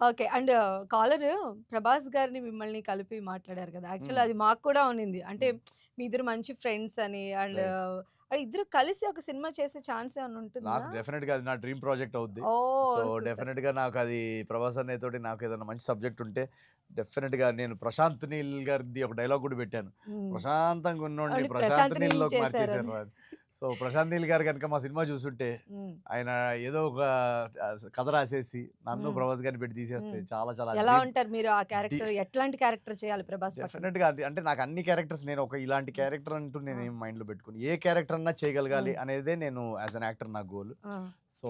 Okay. And collar Prabhas గారిని మిమ్మల్ని కలిపి మాట్లాడారు కదా! హ్మ్. యాక్చువల్‌గా అది మాకు కూడా ఉన్నింది. అంటే హ్మ్. మీ ఇద్దరు మంచి ఫ్రెండ్స్ అని అండ్ రైట్. ఇద్దరు కలిసి ఒక సినిమా చేసే ఛాన్స్ ఏమన్నా నాకు ఉంటుందా? డెఫినిట్‌గా అది నా డ్రీమ్ ప్రాజెక్ట్ అవుద్ది. సో, ఓహ్! సూపర్. డెఫినిట్‌గా నాకది ప్రభాస్ అన్నయ్యతోటి నాకేదైనా మంచి సబ్జెక్ట్ ఉంటే డెఫినిట్‌గా నేను 'ప్రశాంత్ నీల్' గారిది ఒక డైలాగ్ కూడా పెట్టాను. హ్మ్. ప్రశాంతంగా ఉన్నోడిని అవును. 'ప్రశాంత్ 'ప్రశాంత్ నీల్' నీల్‌లోకి మార్చేసారు చేశారని. రా అని. సో, 'ప్రశాంత్ నీల్' గారు గనుక మా సినిమా చూసుంటే హ్మ్. ఆయన ఏదో ఒక కథ రాసేసి నన్ను హ్మ్. ప్రభాస్ గారిని పెట్టి తీసేస్తే హ్మ్. చాలా చాలా ఎలా డ్రీమ్ ఉంటారు మీరు ఆ డి క్యారెక్టర్? ఎట్లాంటి క్యారెక్టర్ చేయాలి ప్రభాస్ పక్కన? డెఫినిట్‌గా అది అంటే నాకు అన్ని క్యారెక్టర్స్ నేను ఒక ఇలాంటి హ్మ్. క్యారెక్టర్ అంటూ ఆ! నేనేం మైండ్‌లో పెట్టుకోను. ఏ క్యారెక్టర్ అన్నా చేయగలగాలి హ్మ్. అనేదే నేను యాస్ ఎన్ యాక్టర్ నా గోల్. ఆ! సో,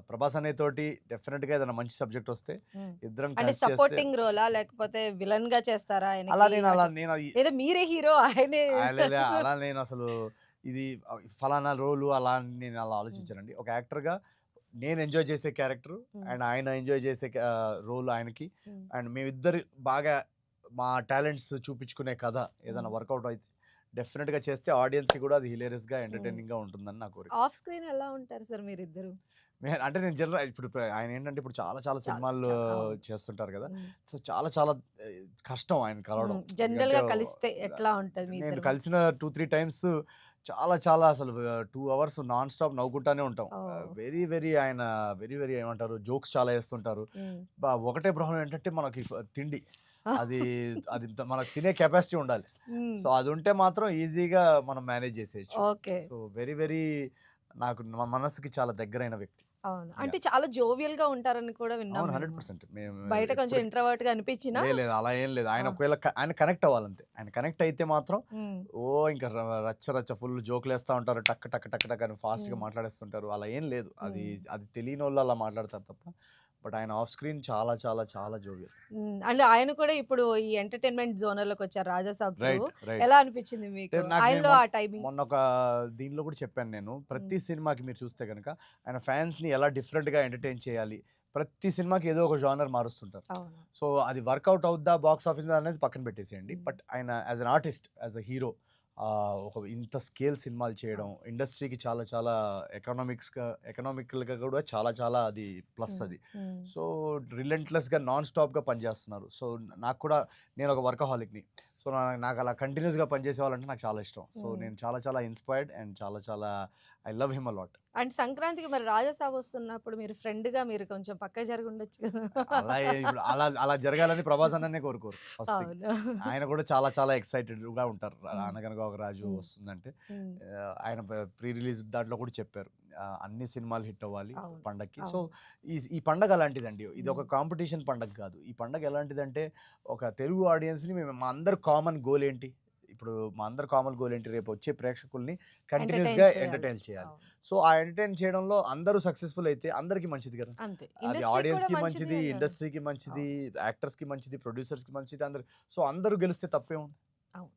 ప్రభాస్ అన్నయ్య తోటి డెఫినిట్‌గా ఏదైనా మంచి సబ్జెక్ట్ వస్తే హ్మ్. ఇద్దరం అంటే కలిసి చేస్తే సపోర్టింగ్ రోలా? లేకపోతే విలన్‌గా చేస్తారా అలా ఆయనకి? నేను అలా అట్లా నేను అది లేదా మీరే హీరో ఆయనే లేలే అలా నేనసలు ఇది ఫలానా రోలు అలా అని నేను అలా హ్మ్. ఆలోచించనండి. ఒక యాక్టర్‌గా నేను ఎంజాయ్ చేసే క్యారెక్టర్ హ్మ్. అండ్ ఆయన ఎంజాయ్ చేసే రోల్ ఆయనకి హ్మ్. అండ్ మేమిద్దరు బాగా మా టాలెంట్స్ చూపించుకునే కథ ఏదైనా హ్మ్. వర్కౌట్ అయితే డెఫినిట్‌గా చేస్తే ఆడియన్స్‌కి కూడా అది హిలేరియస్‌గా, హ్మ్. ఎంటర్‌టైనింగ్‌గా ఉంటుందని నా కోరిక. ఆఫ్ స్క్రీన్ ఎలా ఉంటారు సార్ మీరిద్దరు? అంటే నేను ఇప్పుడు ఆయనేంటంటే ఇప్పుడు చాలా చాలా చాలా సినిమాల్లో చాలా అవును. చేస్తుంటారు కదా! హ్మ్. సో, చాలా చాలా కష్టం ఆయన్ని కలవడం. హ్మ్. ఎందుకంటే జనరల్‌గా కలిస్తే ఎట్లా ఉంటది మీ నేను ఇద్దరి మధ్య? కలిసిన 2, 3 టైమ్స్ చాలా చాలా అసలు 2 అవర్స్ నాన్ స్టాప్ నవ్వుకుంటానే ఉంటాం. ఓహ్! వెరీ వెరీ ఆయన వెరీ వెరీ ఏమంటారు జోక్స్ చాలా ఏస్తుంటారు. హ్మ్. ఒకటే ప్రాబ్లమ్ ఏంటంటే మనకి తిండి. అది అది మనకు తినే కెపాసిటీ ఉండాలి. హ్మ్. సో, అదుంటే మాత్రం ఈజీగా మనం మేనేజ్ చేసేయొచ్చు. ఓకే. సో, వెరీ వెరీ నాకు మా మనసుకి చాలా దగ్గరైన వ్యక్తి. అవును. అంటే యాహ్! చాలా జోవియల్‌గా ఉంటారని కూడా విన్నాం అవును. మేము. 100% మేము బయట కొంచెం ఎప్పటికి ఇంట్రోవర్ట్‌గా అనిపించినా లేదు అలా ఏం లేదు. ఆయన ఆ! ఒకవేళ ఆయన కనెక్ట్ అవ్వాలంతే. ఆయన కనెక్ట్ అయితే మాత్రం హ్మ్. ఇంకా రచ్చ రచ్చ ఫుల్ జోకులేస్తా ఉంటారు. టక్ టక్ టక్ టక్ అని ఫాస్ట్‌గా హ్మ్. మాట్లాడేస్తుంటారు. అలా ఏం లేదు. అది హ్మ్. అది తెలియనోళ్ళు అలా మాట్లాడతారు తప్ప. బట్ ఆయన ఆఫ్ స్క్రీన్ చాలా చాలా చాలా జోవియల్. హ్మ్. అంటే ఆయన కూడా ఇప్పుడు ఈ ఎంటర్‌టైన్‌మెంట్ జోనర్‌లోకొచ్చారు 'రాజాసాబ్' త్రూ. రైట్. రైట్. ఎలా అనిపించింది అంటే మీకు? నాకు నేను ఆయనలో ఆ టైమింగ్? మొన్న ఒక దీనిలో కూడా చెప్పాను నేను. హ్మ్. ప్రతి సినిమాకి మీరు చూస్తే గనక ఆయన ఫ్యాన్స్‌ని ఎలా డిఫరెంట్‌గా ఎంటర్‌టైన్ చేయాలి. ప్రతి సినిమాకి ఏదో ఒక జోనర్ మారుస్తుంటారు. అవును. సో, అది వర్కౌట్ అవుద్దా బాక్స్ ఆఫీస్ మీద అనేది పక్కన పెట్టేసేయండి. హ్మ్. బట్ ఆయన as an artist, as a hero ఒక ఇంత స్కేల్ సినిమాలు చేయడం, అవును. ఇండస్ట్రీకి చాలా చాలా ఎకనామికల్‌గా కూడా చాలా చాలా అది ప్లస్ హ్మ్. అది. హ్మ్. సో, రిలెంట్‌లెస్‌గా నాన్ స్టాప్‌గా పనిచేస్తున్నారు. సో, నాకు కూడా నేను ఒక వర్కహాలిక్‌ని. సో, నాకు అలా కంటిన్యూయస్‌గా పనిచేసే వాళ్ళంటే నాకు చాలా ఇష్టం. సో, హ్మ్. నేను చాలా చాలా ఇన్‌స్పైర్డ్ అండ్ చాలా చాలా I love him a lot. And సంక్రాంతికి మరి 'రాజాసాబ్' వస్తున్నప్పుడు మీరు ఫ్రెండ్‌గా మీరు కొంచెం పక్కకి జరిగి ఉండొచ్చు కదా! అలా ఇప్పుడు అలా అలా జరగాలని ప్రభాస్ అన్ననే కోరుకోరు ఫస్ట్ థింగ్. అవును. ఆయన కూడా చాలా చాలా ఎక్సైటెడ్‌గా ఉంటారు. హ్మ్. 'అనగనగా ఒక రాజు' హ్మ్. వస్తుందంటే. హ్మ్. ఆయన ప్రీ రిలీజ్ దాంట్లో కూడా చెప్పారు. అన్ని సినిమాలు హిట్ అవ్వాలి అవును. పండక్కి. సో, అవును. ఈ పండగ అలాంటిదండి. ఇది హ్మ్. ఒక కాంపిటీషన్ పండగ కాదు. ఈ పండగ ఎలాంటిదంటే ఒక తెలుగు ఆడియన్స్‌ని మా అందరి కామన్ గోల్ ఏంటి? ఇప్పుడు మా అందరి కామన్ గోల్ ఏంటి? రేపు వచ్చే ప్రేక్షకుల్ని ఎంటర్‌టైన్ కంటిన్యూయస్‌గా చేయాలి. ఎంటర్‌టైన్ చేయాలి. అవును. సో, ఆ ఎంటర్‌టైన్ చేయడంలో అందరూ సక్సెస్‌ఫుల్ అయితే అందరికి మంచిది కదా! అంతే. అది ఇండస్ట్రీకి కూడా ఆడియన్స్‌కి మంచిది మంచిది, అండ్ ఇండస్ట్రీకి మంచిది, అవును. యాక్టర్స్‌కి మంచిది, ప్రొడ్యూసర్స్‌కి మంచిది అందరికి. సో, అందరూ గెలిస్తే తప్పేముంది? అవును.